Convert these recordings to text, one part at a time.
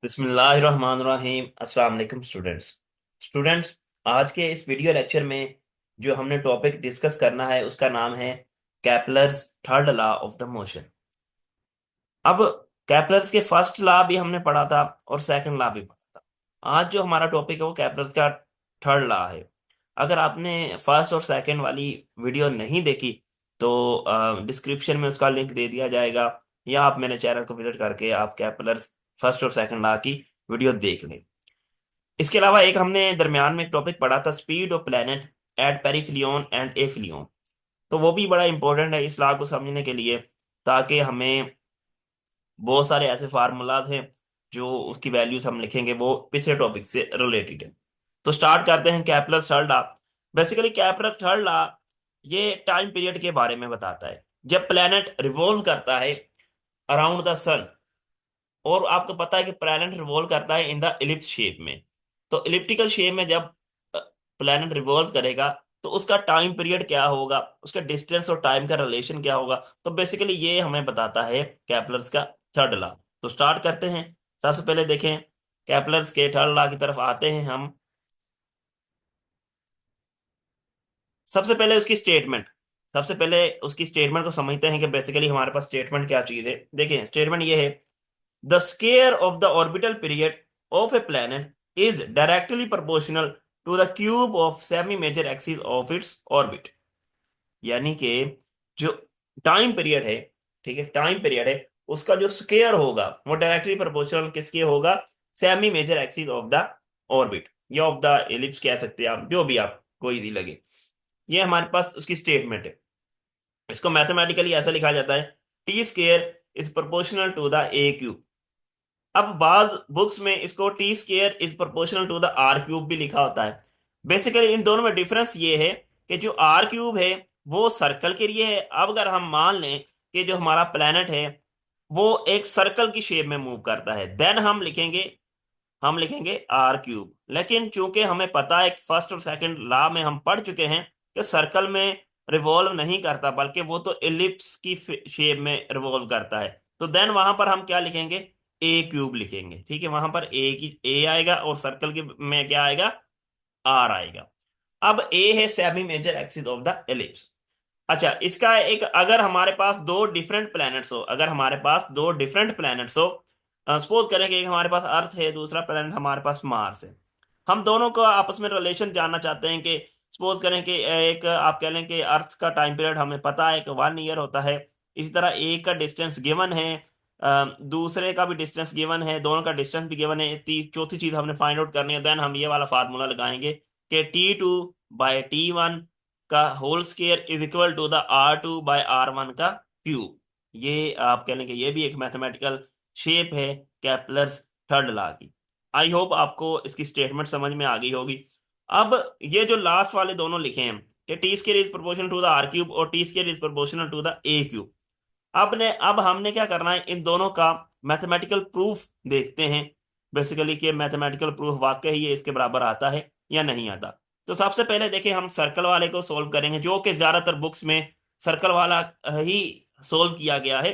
बिस्मिल्लाहिर्रहमानिर्रहीम। अस्सलाम वालेकुम स्टूडेंट्स। स्टूडेंट्स, आज के इस वीडियो लेक्चर में जो हमने टॉपिक डिस्कस करना है उसका नाम है Kepler's third law of the motion. अब कैपलर्स के फर्स्ट लॉ भी हमने पढ़ा था और सेकंड लॉ भी पढ़ा था। आज जो हमारा टॉपिक है वो कैपलर्स का थर्ड लॉ है। अगर आपने फर्स्ट और सेकंड वाली वीडियो नहीं देखी तो डिस्क्रिप्शन में उसका लिंक दे दिया जाएगा, या आप मेरे चैनल को विजिट करके आप कैपलर्स फर्स्ट और सेकंड लॉ की वीडियो देख लें। इसके अलावा एक हमने दरमियान में एक टॉपिक पढ़ा था, speed of planet at perihelion and aphelion. तो वो भी बड़ा इंपॉर्टेंट है इस लॉ को समझने के लिए, ताकि हमें बहुत सारे ऐसे फार्मूलाज हैं जो उसकी वैल्यूज हम लिखेंगे वो पिछले टॉपिक से रिलेटेड है। तो स्टार्ट करते हैं कैपलर third law. Basically कैपलर third law ये टाइम पीरियड के बारे में बताता है जब प्लेनेट रिवॉल्व करता है अराउंड द सन। और आपको पता है कि प्लैनेट रिवॉल्व करता है इन द इलिप्स शेप में। तो इलिप्टिकल शेप में जब प्लैनेट रिवॉल्व करेगा तो उसका टाइम पीरियड क्या होगा, उसका डिस्टेंस और टाइम का रिलेशन क्या होगा। तो बेसिकली ये हमें बताता है कैपलर्स का थर्ड लॉ। तो स्टार्ट करते हैं। सबसे पहले देखें, कैपलर्स के थर्ड लॉ की तरफ आते हैं हम। सबसे पहले उसकी स्टेटमेंट सबसे पहले उसकी स्टेटमेंट को समझते हैं कि बेसिकली हमारे पास स्टेटमेंट क्या चीज है। देखिए स्टेटमेंट ये है, The square of the orbital period of a planet is directly proportional to the cube of semi-major axis of its orbit। यानी कि जो टाइम पीरियड है, ठीक है, टाइम पीरियड है, उसका जो स्क्वायर होगा वो डायरेक्टली प्रोपोर्शनल किसके होगा, semi major axis of the orbit या ऑफ द एलिप्स कह सकते हैं आप, जो भी आपको इजी लगे। ये हमारे पास उसकी स्टेटमेंट है। इसको मैथमेटिकली ऐसा लिखा जाता है, T square is proportional to the A cube. अब बाद बुक्स में इसको T square is proportional to the are cube भी लिखा होता है। बेसिकली इन दोनों में डिफरेंस ये है कि जो आर क्यूब है वो सर्कल के लिए है। अब अगर हम मान लें कि जो हमारा प्लेनेट है वो एक सर्कल की शेप में मूव करता है, देन हम लिखेंगे आर क्यूब। लेकिन चूंकि हमें पता है फर्स्ट और सेकंड लॉ में हम पढ़ चुके हैं कि सर्कल में रिवॉल्व नहीं करता बल्कि वो तो एलिप्स की शेप में रिवॉल्व करता है। तो देन वहां पर हम क्या लिखेंगे, ए क्यूब लिखेंगे। ठीक है, वहां पर ए आएगा और सर्कल के में क्या आएगा, आर आएगा। अब ए है semi major axis of the ellipse. अच्छा, इसका एक, अगर हमारे पास दो डिफरेंट प्लैनेट्स हो, अगर हमारे पास दो डिफरेंट प्लैनेट्स हो, सपोज करें कि एक हमारे पास अर्थ है, दूसरा प्लैनेट हमारे पास मार्स है। हम दोनों का आपस में रिलेशन जानना चाहते हैं कि सपोज करें कि एक आप कह लें कि अर्थ का टाइम पीरियड हमें पता है कि 1 ईयर होता है। इसी तरह एक का डिस्टेंस गिवन है, दूसरे का भी डिस्टेंस गिवन है, दोनों का डिस्टेंस भी गिवन है। चौथी चीज हमने फाइंड आउट करनी है, देन हम ये वाला फार्मूला लगाएंगे कि T2/T1 का whole square is equal to the R2/R1 का क्यूब। ये आप कह लें कि ये भी एक मैथमेटिकल शेप है कैपलर्स थर्ड लॉ की। आई होप आपको इसकी स्टेटमेंट समझ में आ गई होगी। अब ये जो लास्ट वाले दोनों लिखे हैं कि t square is proportional to the are cube और t square is proportional to the A cube. अब हमने क्या करना है, इन दोनों का मैथमेटिकल प्रूफ देखते हैं। बेसिकली कि मैथमेटिकल प्रूफ वाकई ये इसके बराबर आता है या नहीं आता। तो सबसे पहले देखें, हम सर्कल वाले को सोल्व करेंगे, जो कि ज्यादातर बुक्स में सर्कल वाला ही सोल्व किया गया है।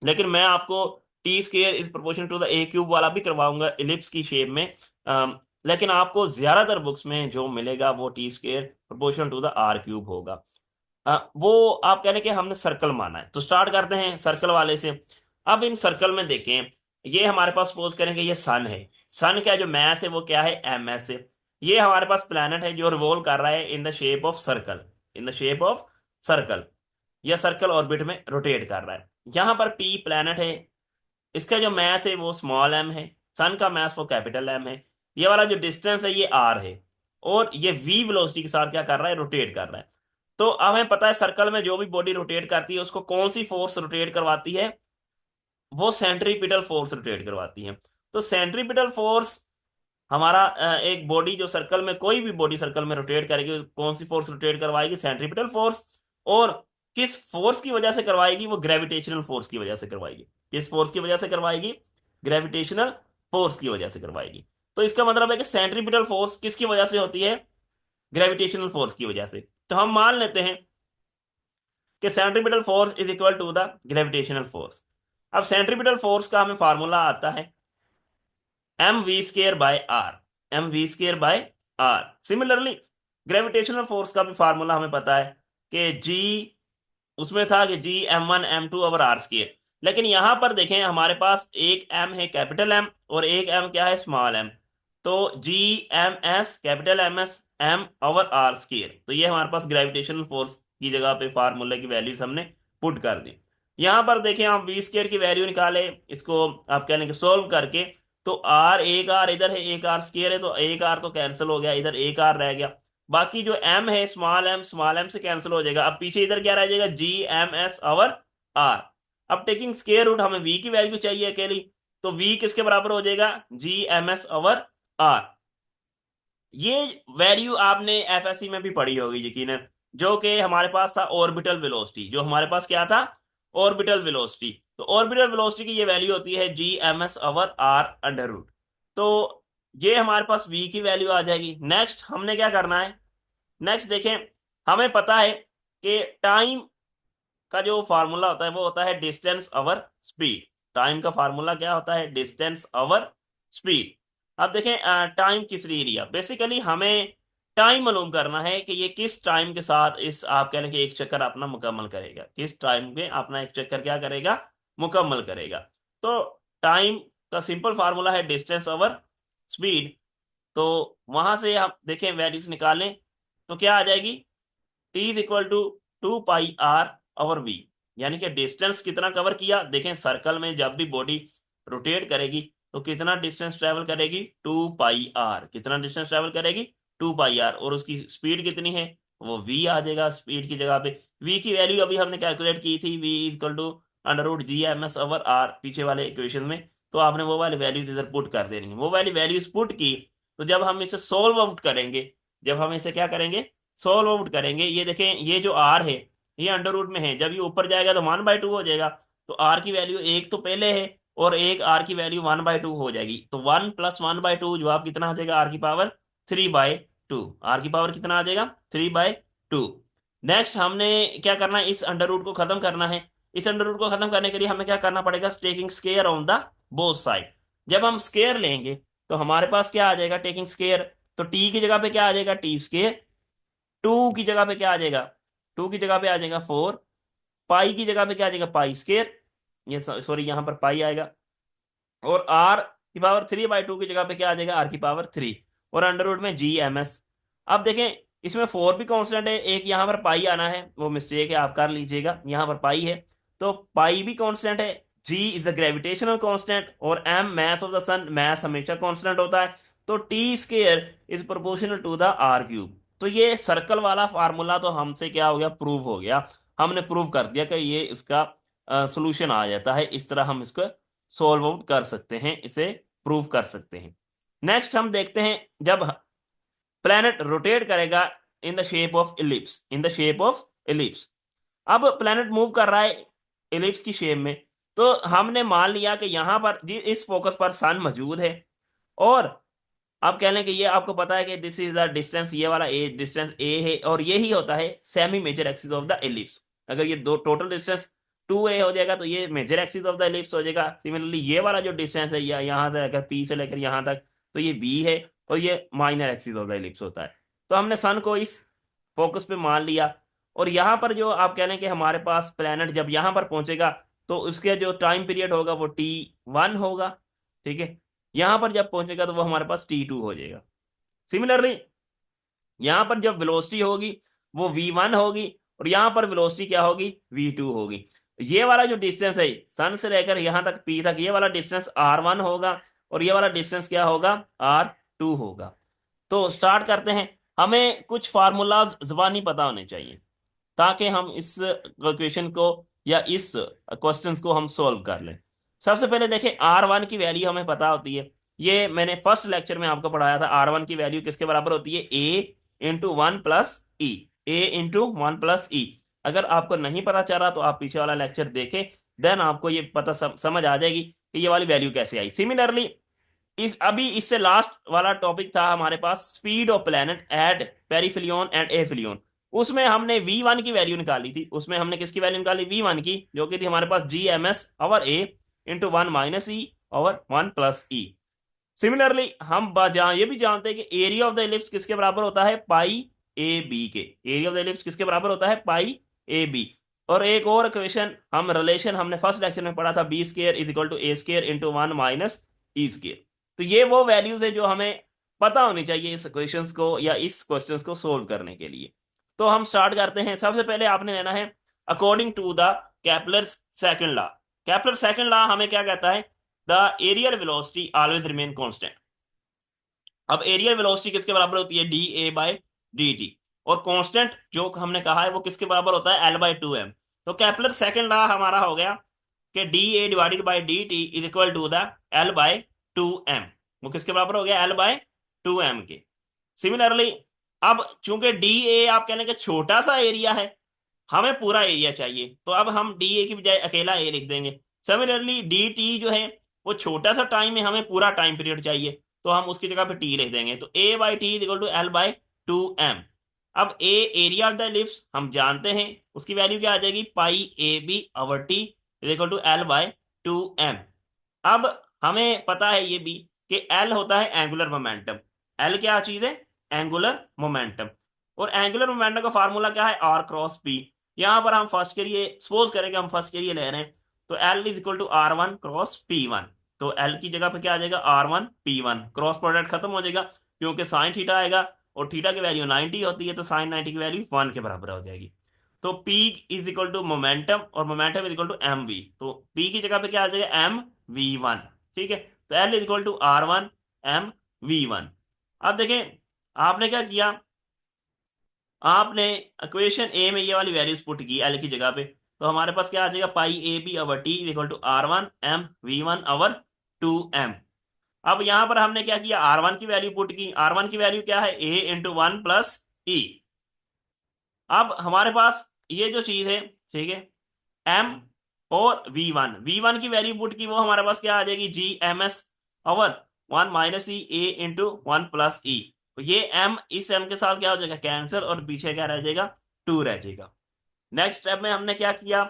लेकिन मैं आपको T square is proportional to the A cube वाला भी करवाऊंगा इलिप्स की शेप में। लेकिन आपको ज्यादातर बुक्स में जो मिलेगा वो T square proportional to the are cube होगा। वो आप कह रहे हैं कि हमने सर्कल माना है, तो स्टार्ट करते हैं सर्कल वाले से। अब इन सर्कल में देखें, ये हमारे पास सपोज करें कि ये सन है। सन का जो मैस है वो क्या है, एम एस है। ये हमारे पास प्लैनेट है जो रिवॉल्व कर रहा है in the shape of circle, in the shape of circle, या सर्कल ऑर्बिट में रोटेट कर रहा है। यहाँ पर पी प्लैनेट है, इसका जो मैस है वो स्मॉल एम है, सन का मैस वो कैपिटल एम है। ये वाला जो डिस्टेंस है ये आर है, और ये वी वेलोसिटी के साथ क्या कर रहा है, रोटेट कर रहा है। तो हमें पता है सर्कल में जो भी बॉडी रोटेट करती है उसको कौन सी फोर्स रोटेट करवाती है, वो सेंट्रीपिटल फोर्स रोटेट करवाती है। तो सेंट्रीपिटल फोर्स हमारा एक बॉडी जो सर्कल में, कोई भी बॉडी सर्कल में रोटेट करेगी, कौन सी फोर्स रोटेट करवाएगी, सेंट्रीपिटल फोर्स। और किस फोर्स की वजह से करवाएगी, वो ग्रेविटेशनल फोर्स की वजह से करवाएगी। किस फोर्स की वजह से करवाएगी, ग्रेविटेशनल फोर्स की वजह से करवाएगी। तो इसका मतलब है कि सेंट्रीपिटल फोर्स किसकी वजह से होती है, ग्रेविटेशनल फोर्स की वजह से। तो हम मान लेते हैं कि centripetal force is equal to the gravitational force. अब सेंट्रीपिटल फोर्स का हमें फार्मूला आता है M V square by R, M V square by R. Similarly gravitational force का भी फार्मूला हमें पता है कि जी, उसमें था कि जी M1 M2 over R square. लेकिन यहां पर देखें हमारे पास एक एम है कैपिटल एम और एक एम क्या है स्मॉल एम। तो G M S capital M S M over R square, तो ये हमारे पास ग्रेविटेशनल फोर्स की जगह पे फार्मूले की वैल्यूज हमने पुट कर दी। यहां पर देखें आप वी स्केयर की वैल्यू निकाले, इसको आप कहने के सोल्व करके, तो आर, एक आर इधर है, एक आर स्केयर है, तो एक आर तो कैंसिल हो गया, इधर एक आर रह गया। बाकी जो एम है स्मॉल एम से कैंसिल हो जाएगा। अब पीछे इधर क्या रह जाएगा, G M S over R. अब टेकिंग स्केयर रूट हमें वी की वैल्यू चाहिए अकेली, तो वी किसके बराबर हो जाएगा, G M S over R. ये वैल्यू आपने एफएससी में भी पढ़ी होगी यकीनन, जो कि हमारे पास था ऑर्बिटल वेलोसिटी, जो हमारे पास क्या था, ऑर्बिटल वेलोसिटी। तो ऑर्बिटल वेलोसिटी की ये वैल्यू होती है G M S over R under root. तो ये हमारे पास v की वैल्यू आ जाएगी। नेक्स्ट हमने क्या करना है, नेक्स्ट देखें, हमें पता है कि टाइम का जो फार्मूला होता है वो होता है डिस्टेंस अवर स्पीड। टाइम का फार्मूला क्या होता है, डिस्टेंस अवर स्पीड। अब देखें टाइम किस लिए लिया, बेसिकली हमें टाइम मालूम करना है कि ये किस टाइम के साथ इस आप कह लें कि एक चक्कर अपना मुकम्मल करेगा, किस टाइम पे अपना एक चक्कर क्या करेगा, मुकम्मल करेगा। तो टाइम का सिंपल फार्मूला है डिस्टेंस अवर स्पीड। तो वहां से आप देखें वैल्यूज निकालें तो क्या आ जाएगी, T is equal to 2 pi R over V. यानी कि डिस्टेंस कितना कवर किया, देखें सर्कल में जब भी बॉडी रोटेट करेगी तो कितना डिस्टेंस ट्रेवल करेगी, 2 पाई आर। कितना डिस्टेंस ट्रेवल करेगी, 2 पाई आर। और उसकी स्पीड कितनी है, वो वी आ जाएगा स्पीड की जगह पे। वी की वैल्यू अभी हमने कैलकुलेट की थी, V equal to under root G M S over R पीछे वाले इक्वेशन में। तो आपने वो वाली वैल्यूज इधर पुट कर देनी है, वो वाली वैल्यूज पुट की। तो जब हम इसे सोल्व आउट करेंगे, जब हम इसे क्या करेंगे, सोल्व आउट करेंगे, ये देखें ये जो आर है ये अंडर रूट में है, जब ये ऊपर जाएगा तो 1/2 हो जाएगा। तो आर की वैल्यू एक तो पहले है और एक आर की वैल्यू 1/2 हो जाएगी। तो 1 + 1/2 जवाब कितना आ जाएगा, आर की पावर 3/2। आर की पावर कितना आ जाएगा, 3/2। नेक्स्ट हमने क्या करना है, इस अंडर रूट को खत्म करना है। इस अंडर रूट को खत्म करने के लिए हमें क्या करना पड़ेगा, taking square on the both side. जब हम स्केयर लेंगे तो हमारे पास क्या आ जाएगा, टेकिंग स्केयर। तो टी की जगह पे क्या आ जाएगा, टी स्केयर। टू की जगह पे क्या आ जाएगा, टू की जगह पे आ जाएगा 4। पाई की जगह पे क्या आ जाएगा, पाई स्केयर। ये सॉरी यहाँ पर पाई आएगा। और आर की पावर 3/2 की जगह पे क्या आ जाएगा, आर की पावर 3। और अंडर रूट में जी एम एस। अब देखें इसमें 4 भी कांस्टेंट है, एक यहाँ पर पाई आना है, वो मिस्टेक है आप कर लीजिएगा, यहाँ पर पाई है। तो पाई भी कांस्टेंट है। G is the gravitational constant और M mass of the sun, mass हमेशा कांस्टेंट होता है। तो T square is proportional to the are cube. तो ये सर्कल वाला फार्मूला तो हमसे क्या हो गया, प्रूव हो गया। हमने प्रूव कर दिया कि ये इसका सोल्यूशन आ जाता है, इस तरह हम इसको सॉल्व आउट कर सकते हैं, इसे प्रूव कर सकते हैं। नेक्स्ट हम देखते हैं, जब प्लैनेट रोटेट करेगा in the shape of ellipse, in the shape of ellipse. अब प्लैनेट मूव कर रहा है इलिप्स की शेप में। तो हमने मान लिया कि यहां पर इस फोकस पर सन मौजूद है। और आप कह लें कि ये आपको पता है कि दिस इज द डिस्टेंस, ये वाला ए डिस्टेंस ए है और ये ही होता है semi major axis of the ellipse. अगर ये दो टोटल डिस्टेंस 2a हो जाएगा तो ये major axis of the ellipse हो जाएगा। सिमिलरली ये वाला जो डिस्टेंस है यहाँ से लेकर पी से लेकर यहाँ तक, तो ये बी है और ये minor axis of the ellipse होता है। तो हमने सन को इस फोकस पे मान लिया। और यहाँ पर जो आप कह लें कि हमारे पास प्लेनेट जब यहाँ पर पहुंचेगा तो उसके जो टाइम पीरियड होगा वो T1 होगा। ठीक है, यहां पर जब पहुंचेगा तो वो हमारे पास T2 हो जाएगा। सिमिलरली यहां पर जब वेलोसिटी होगी वो V1 होगी और यहां पर वेलोसिटी क्या होगी, V2 होगी। ये वाला जो डिस्टेंस है सन से लेकर यहां तक P तक, ये वाला डिस्टेंस R1 होगा और ये वाला डिस्टेंस क्या होगा, R2 होगा। तो स्टार्ट करते हैं। हमें कुछ फार्मूलाज जुबानी पता होने चाहिए ताकि हम इस क्वेश्चन को या इस क्वेश्चंस को हम सॉल्व कर लें। सबसे पहले देखें R1 की वैल्यू हमें पता होती है, ये मैंने फर्स्ट लेक्चर में आपको पढ़ाया था। R1 की वैल्यू किसके बराबर होती है, A × 1 + E, A × 1 + E। अगर आपको नहीं पता चला तो आप पीछे वाला लेक्चर देखें, देन आपको ये पता समझ आ जाएगी कि ये वाली वैल्यू कैसे आई। सिमिलरली इस अभी इससे लास्ट वाला टॉपिक था हमारे पास, speed of planet at perihelion and aphelion. उसमें हमने V1 की वैल्यू निकाली थी, उसमें हमने किसकी वैल्यू निकाली, V1 की, जो कि थी हमारे पास GMS over A × 1 - E over 1 + E। Similarly हम ये भी जानते हैं कि एरिया ऑफ द एलिप्स किसके बराबर होता है, पाई ए बी के। एरिया ऑफ द एलिप्स किसके बराबर होता है, पाई ए बी। और एक और इक्वेशन हम रिलेशन हमने फर्स्ट लेक्चर में पढ़ा था, B square is equal to A square into one minus E square. तो ये वो वैल्यूज है जो हमें पता होनी चाहिए इस इक्वेशंस को या इस क्वेश्चंस को सोल्व करने के लिए। तो हम स्टार्ट करते हैं। सबसे पहले आपने लेना है according to the Kepler second law. Kepler second law हमें क्या कहता है, the areal velocity always remain constant. अब एरियल वेलोसिटी किसके बराबर होती है, D A by D T. और कांस्टेंट जो हमने कहा है वो किसके बराबर होता है, एल बाई टू एम। तो केपलर सेकंड लॉ हमारा हो गया कि D A divided by D T is equal to the L by two M. वो किसके बराबर हो गया, एल बाई टू एम के। सिमिलरली अब चूंकि डी ए आप कहने के छोटा सा एरिया है, हमें पूरा एरिया चाहिए, तो अब हम डी ए की बजाय अकेला ए लिख देंगे। सिमिलरली डी टी जो है वो छोटा सा टाइम है, हमें पूरा टाइम पीरियड चाहिए, तो हम उसकी जगह पे टी लिख देंगे। तो a by t equal to l by two m. अब a area of the ellipse हम जानते हैं, उसकी वैल्यू क्या आ जाएगी, pi a b over t equal to l by two m. अब हमें पता है ये भी कि एल होता है एंगुलर मोमेंटम। एल क्या चीज है, एंगुलर मोमेंटम। और एंगुलर मोमेंटम का फार्मूला क्या है, आर क्रॉस पी। यहां पर हम फर्स्ट के लिए सपोज करेंगे, हम फर्स्ट के लिए ले रहे हैं, तो L is equal to are one cross P one. तो एल की जगह पे क्या आ जाएगा, R one P one. Cross product खत्म हो जाएगा क्योंकि साइन थीटा आएगा और थीटा की वैल्यू 90 होती है, तो साइन 90 की वैल्यू 1 के बराबर हो जाएगी। तो P is equal to momentum और momentum is equal to m v. तो P की जगह पे क्या आ जाएगा, एम वी वन। ठीक है, तो L is equal to are one M we one. अब देखें आपने क्या किया, आपने इक्वेशन ए में ये वाली वैल्यूज पुट की एल की जगह पे, तो हमारे पास क्या आ जाएगा, pi a b over t equal to are one M we one over two m. अब यहां पर हमने क्या किया, आर वन की वैल्यू पुट की। आर वन की वैल्यू क्या है, a into one plus e. अब हमारे पास ये जो चीज है, ठीक है, एम और वी वन की वैल्यू पुट की, वो हमारे पास क्या आ जाएगी, G M S over one minus E A into one plus E. तो ये एम इस एम के साथ क्या हो जाएगा, कैंसिल, और पीछे क्या रह जाएगा, टू रह जाएगा। नेक्स्ट स्टेप में हमने क्या किया,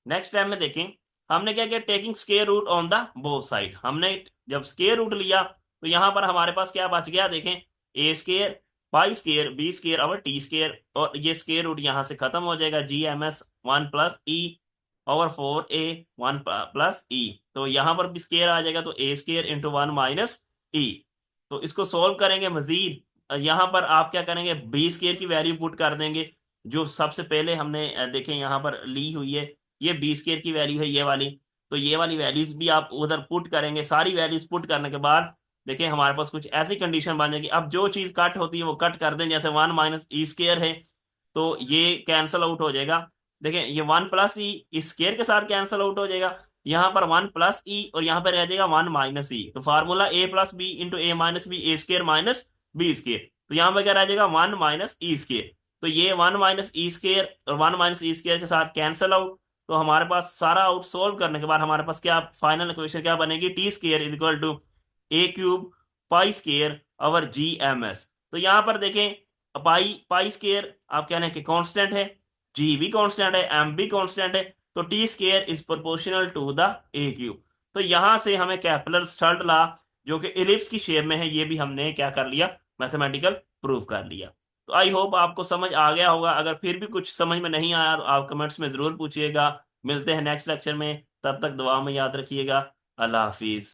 नेक्स्ट स्टेप में देखें हमने क्या किया, taking square root on the both side. हमने जब स्केयर रूट लिया तो यहां पर हमारे पास क्या बच गया, देखें, A square pi square B square और टी स्केयर, और ये स्केयर रूट यहां से खत्म हो जाएगा, G M S one plus E over four A one plus E. तो यहां पर भी स्केयर आ जाएगा, तो A square into one minus E. तो इसको सोल्व करेंगे मजीद, यहां पर आप क्या करेंगे, बी स्केयर की वैल्यू पुट कर देंगे, जो सबसे पहले हमने देखें यहां पर ली हुई है, ये बी स्केयर की वैल्यू है ये वाली। तो ये वाली वैल्यूज भी आप उधर पुट करेंगे। सारी वैल्यूज पुट करने के बाद देखिए हमारे पास कुछ ऐसी कंडीशन बन जाएगी, अब जो चीज कट होती है वो कट कर दें, जैसे वन माइनस ई स्केयर है तो ये कैंसल आउट हो जाएगा। देखें ये वन प्लस ई इस स्केयर के साथ कैंसल आउट हो जाएगा, यहाँ पर वन प्लस ई और यहाँ पर रह जाएगा वन माइनस ई। तो फार्मूला ए प्लस बी इंटू ए माइनस बी, ए स्केयर माइनस बी स्केयर। तो यहाँ पर क्या रह जाएगा, वन माइनस ई स्केयर। तो ये वन माइनस ई स्केयर और वन माइनस ई स्केयर के साथ कैंसल आउट। तो हमारे पास सारा आउट सोल्व करने के बाद हमारे पास क्या फाइनल इक्वेशन क्या बनेगी, T square is equal to A cube pi square over G M S. तो यहां पर देखें पाई पाई स्केयर आप कह रहे हैं कि कांस्टेंट है, जी भी कांस्टेंट है, एम भी कांस्टेंट है, तो T square is proportional to the A cube. तो यहां से हमें केपलर थर्ड लॉ जो कि इलिप्स की शेप में है, ये भी हमने क्या कर लिया, मैथमेटिकल प्रूव कर लिया। तो आई होप आपको समझ आ गया होगा। अगर फिर भी कुछ समझ में नहीं आया तो आप कमेंट्स में जरूर पूछिएगा। मिलते हैं नेक्स्ट लेक्चर में, तब तक दुआ में याद रखिएगा। अल्लाह हाफिज।